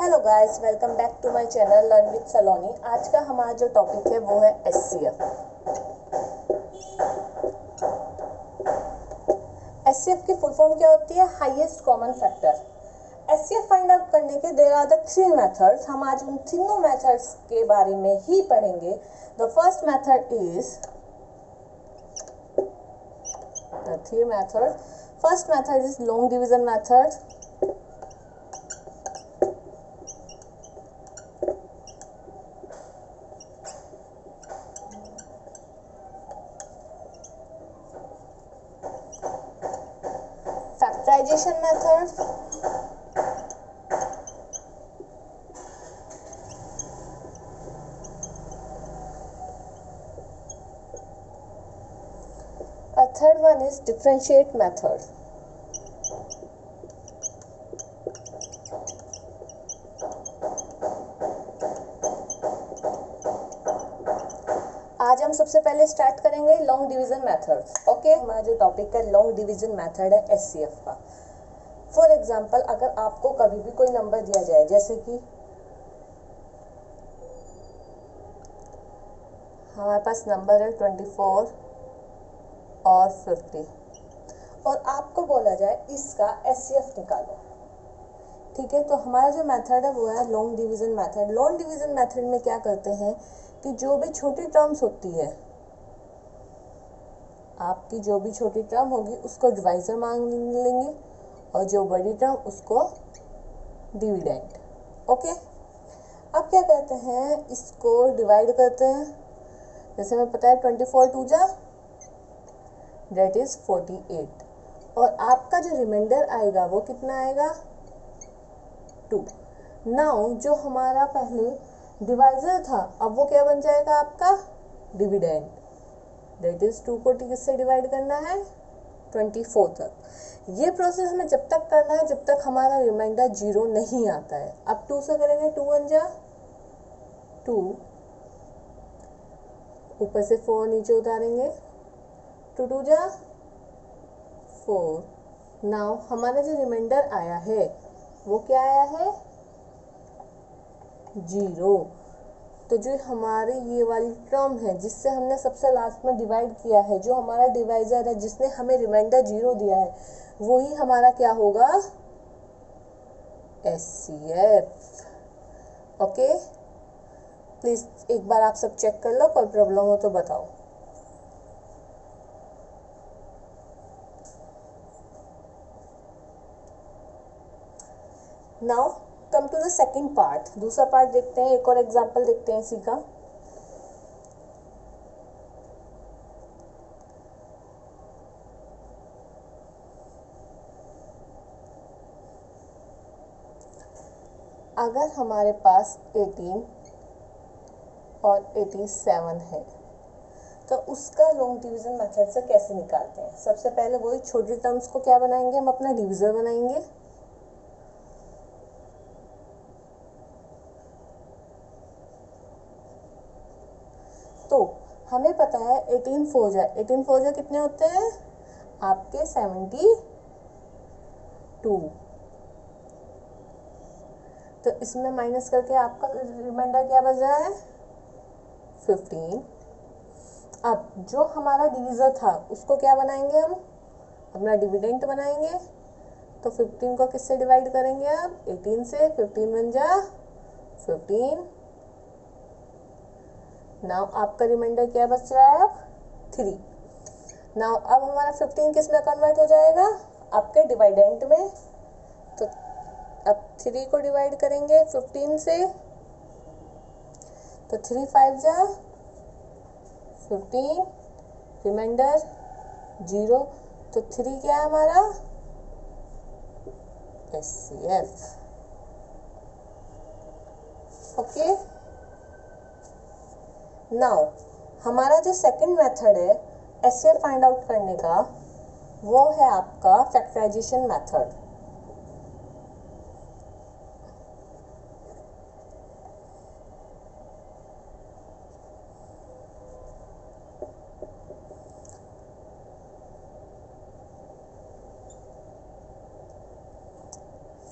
Hello guys, welcome back to my channel learn with Saloni. आज का हमारा जो टॉपिक है वो है एचसीएफ। एचसीएफ की फुल फॉर्म क्या होती है? Highest common factor. HCF find out करने के there are the three methods. हम आज उन तीनों मेथड्स के बारे में ही पढ़ेंगे। The first method is the three method. First method is long division method. Factorization method, a third one is differentiate method. आज हम सबसे पहले स्टार्ट करेंगे लॉन्ग डिवीजन मेथड। ओके, हमारा जो टॉपिक है लॉन्ग डिवीजन मेथड है एचसीएफ का। फॉर एग्जांपल, अगर आपको कभी भी कोई नंबर दिया जाए, जैसे कि हमारे पास नंबर है 24 और 50 और आपको बोला जाए इसका एचसीएफ निकालो। ठीक है, तो हमारा जो मेथड है वो है long division method. Long division method में क्या करते हैं कि जो भी छोटी टर्म्स होती है, आपकी जो भी छोटी टर्म होगी उसको डिवाइजर मान लेंगे और जो बड़ी टर्म उसको डिविडेंड। ओके, अब क्या करते हैं, इसको डिवाइड करते हैं। जैसे हमें पता है 24 टू जा दैट इज 48 और आपका जो रिमाइंडर आएगा वो कितना आएगा 2। नाउ जो हमारा पहले डिवाइजर था अब वो क्या बन जाएगा आपका डिविडेंड। दैट इज 2 को किससे डिवाइड करना है 24 तक। ये प्रोसेस हमें जब तक करना है जब तक हमारा रिमाइंडर 0 नहीं आता है। अब 2 से करेंगे, 2 1 जा 2, ऊपर से 4 नीचे उतारेंगे, 2 2 जा 4। नाउ हमारा जो रिमाइंडर आया है वो क्या आया है 0। तो जो हमारी ये वाली टर्म है जिससे हमने सबसे लास्ट में डिवाइड किया है, जो हमारा डिवाइजर है जिसने हमें रिमाइंडर 0 दिया है, वही हमारा क्या होगा एचसीएफ। ओके, प्लीज एक बार आप सब चेक कर लो, कोई प्रॉब्लम हो तो बताओ। Now come to the second part. दूसरा पार्ट देखते हैं, एक और एग्जांपल देखते हैं इसी का। अगर हमारे पास 18 और 87 है तो उसका लॉन्ग डिवीजन मेथड से कैसे निकालते हैं? सबसे पहले वही छोटी टर्म्स को क्या बनाएंगे, हम अपना डिविजर बनाएंगे। तो हमें पता है 18 4 जा कितने होते हैं आपके 72। तो इसमें माइनस करके आपका रिमाइंडर क्या बच रहा है 15। अब जो हमारा डिविजर था उसको क्या बनाएंगे, हम अपना डिविडेंट बनाएंगे। तो 15 को किससे डिवाइड करेंगे अब 18 से, 15 बन जा 15। नाउ आपका रिमाइंडर क्या बच रहा है अब 3। नाउ अब हमारा 15 किस में कन्वर्ट हो जाएगा आपके डिवाइडेंट में। तो अब 3 को डिवाइड करेंगे 15 से, तो 3 5 जा 15, रिमाइंडर 0। तो 3 क्या है हमारा एचसीएफ। ओके, नाउ हमारा जो सेकंड मेथड है एचसीएफ फाइंड आउट करने का वो है आपका फैक्टराइजेशन मेथड।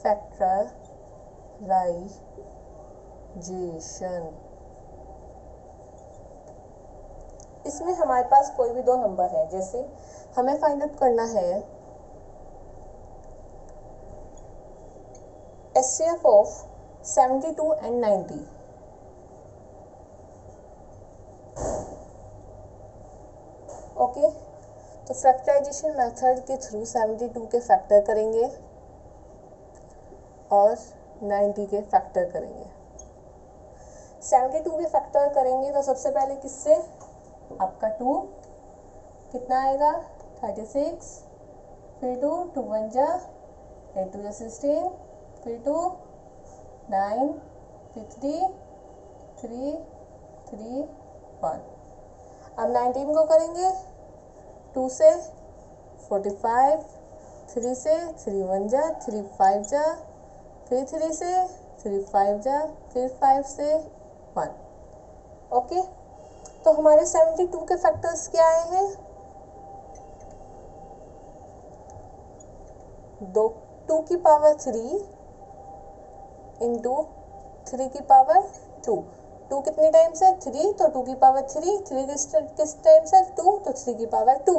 फैक्टराइजेशन फैक्टराइजेशन, इसमें हमारे पास कोई भी दो नंबर है, जैसे हमें फाइंड आउट करना है HCF ऑफ 72 एंड 90। ओके, तो फैक्टराइजेशन मेथड के थ्रू 72 के फैक्टर करेंगे और 90 के फैक्टर करेंगे। 72 के फैक्टर करेंगे तो सबसे पहले किससे, आपका 2 कितना आएगा 36, फिर 2 2 1 जा 8 2 16, फिर 2 9, फिर 3 3 3 1। अब 19 को करेंगे 2 से 45, 3 से 3 1 जा 3 5 जा, फिर 3 से 3 5 जा, फिर 5 से 1। ओके, तो हमारे 72 के फैक्टर्स क्या आए हैं, 2 की पावर 3 इंटू 3 की पावर 2। 2 कितने टाइम्स है 3, तो 2 की पावर 3, 3 किस टाइम्स है 2, तो 3 की पावर 2।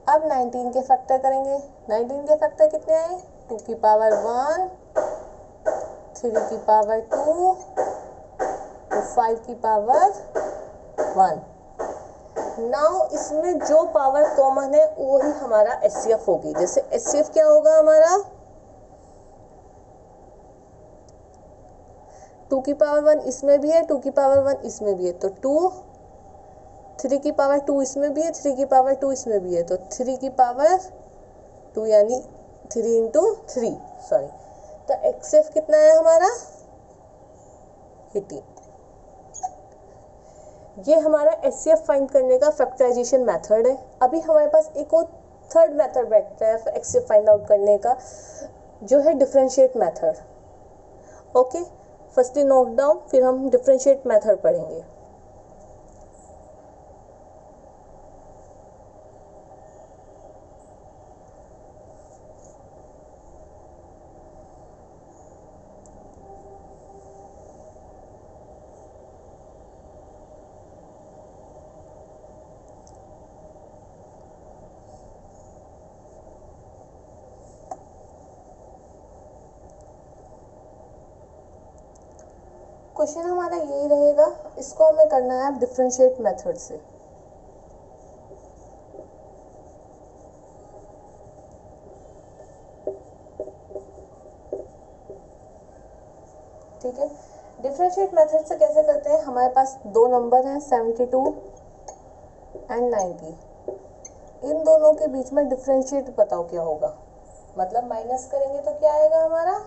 अब 19 के फैक्टर करेंगे, 19 के फैक्टर कितने आए, 2 की पावर 1, 3 की पावर 2, तो 5 की पावर 1। नाउ इसमें जो पावर कॉमन है वो ही हमारा HCF होगी। जैसे HCF क्या होगा हमारा, 2 की पावर 1 इसमें भी है, 2 की पावर 1 इसमें भी है, तो 2, 3 की पावर 2 इसमें भी है, 3 की पावर 2 इसमें भी है, तो 3 की पावर 2 यानी 3 इंटू 3, सॉरी, तो HCF कितना है हमारा 18। ये हमारा HCF फाइंड करने का फैक्टराइजेशन मेथड है। अभी हमारे पास एक और थर्ड मेथड बैठता है HCF फाइंड आउट करने का, जो है differentiate method. Okay, firstly note down, फिर हम डिफरेंशिएट मेथड पढ़ेंगे। क्वेश्चन हमारा यही रहेगा, इसको हमें करना है डिफरेंशिएट मेथड से। ठीक है, डिफरेंशिएट मेथड से कैसे करते हैं, हमारे पास दो नंबर हैं 72 एंड 90, इन दोनों के बीच में डिफरेंशिएट बताओ क्या होगा, मतलब माइनस करेंगे तो क्या आएगा हमारा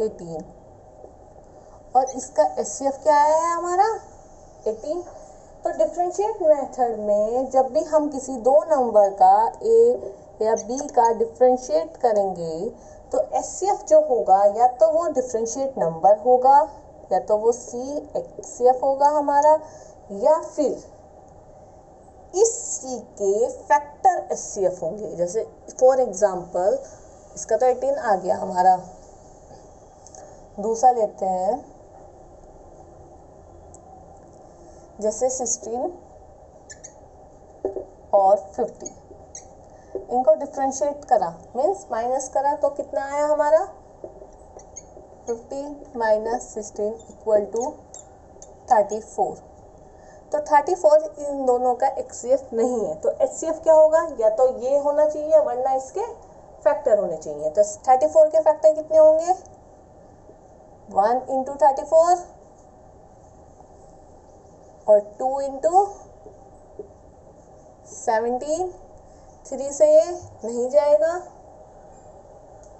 18, और इसका HCF क्या आया है हमारा 18। तो डिफरेंशिएट मेथड में जब भी हम किसी दो नंबर का A या B का डिफरेंशिएट करेंगे तो HCF जो होगा या तो वो डिफरेंशिएट नंबर होगा, या तो वो HCF होगा हमारा, या फिर इस C के फैक्टर HCF होंगे। जैसे फॉर एग्जांपल इसका तो 18 आ गया हमारा, दूसरा लेते हैं जैसे 16 और 50, इनको डिफरेंशिएट करा मीन्स माइनस करा तो कितना आया हमारा 50 माइनस 16 इक्वल टू 34। तो 34 इन दोनों का HCF नहीं है, तो HCF क्या होगा, या तो ये होना चाहिए वरना इसके फैक्टर होने चाहिए। तो 34 के फैक्टर कितने होंगे 1 इंटू 34 और 2 इंटू 17, 3 से ये नहीं जाएगा,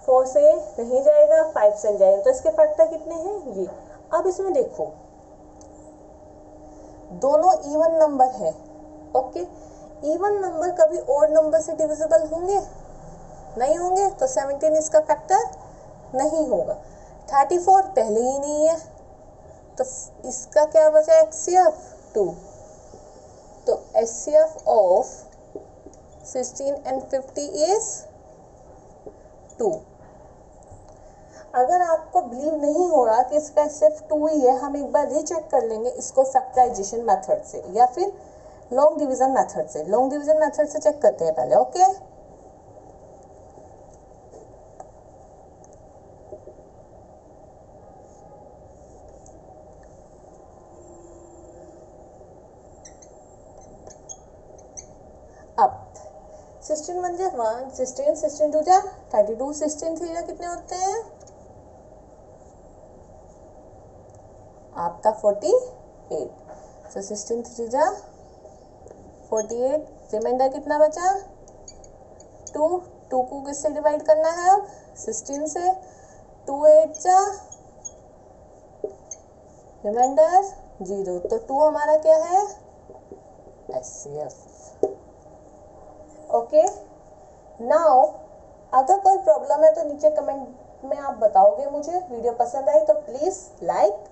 4 से ये नहीं जाएगा, 5 से जाएगा, तो इसके फैक्टर कितने हैं ये। अब इसमें देखो दोनों इवन नंबर है। ओके, इवन नंबर कभी ऑड नंबर से डिविजिबल होंगे नहीं होंगे, तो 17 इसका फैक्टर नहीं होगा। 34 पहले ही नहीं है, तो इसका क्या बचा HCF 2। तो HCF ऑफ 16 and 50 is 2। अगर आपको बिलीव नहीं हो रहा कि इसका सिर्फ 2 ही है, हम एक बार रीचेक कर लेंगे इसको फैक्टराइजेशन मेथड से या फिर लॉन्ग डिवीजन मेथड से। लॉन्ग डिवीजन मेथड से चेक करते हैं पहले। ओके, अब 16 1 जा 1, 16 16 2 जा 32, 16 3 जा कितने होते हैं आपका 48। तो 16 3 जा 48, रिमाइंडर कितना बचा 2, 2 को किससे डिवाइड करना है अब 16 से, 2 8 जा रिमाइंडर 0, तो 2 हमारा क्या है HCF। ओके, नाउ अगर कोई प्रॉब्लम है तो नीचे कमेंट में आप बताओगे मुझे। वीडियो पसंद आई तो प्लीज लाइक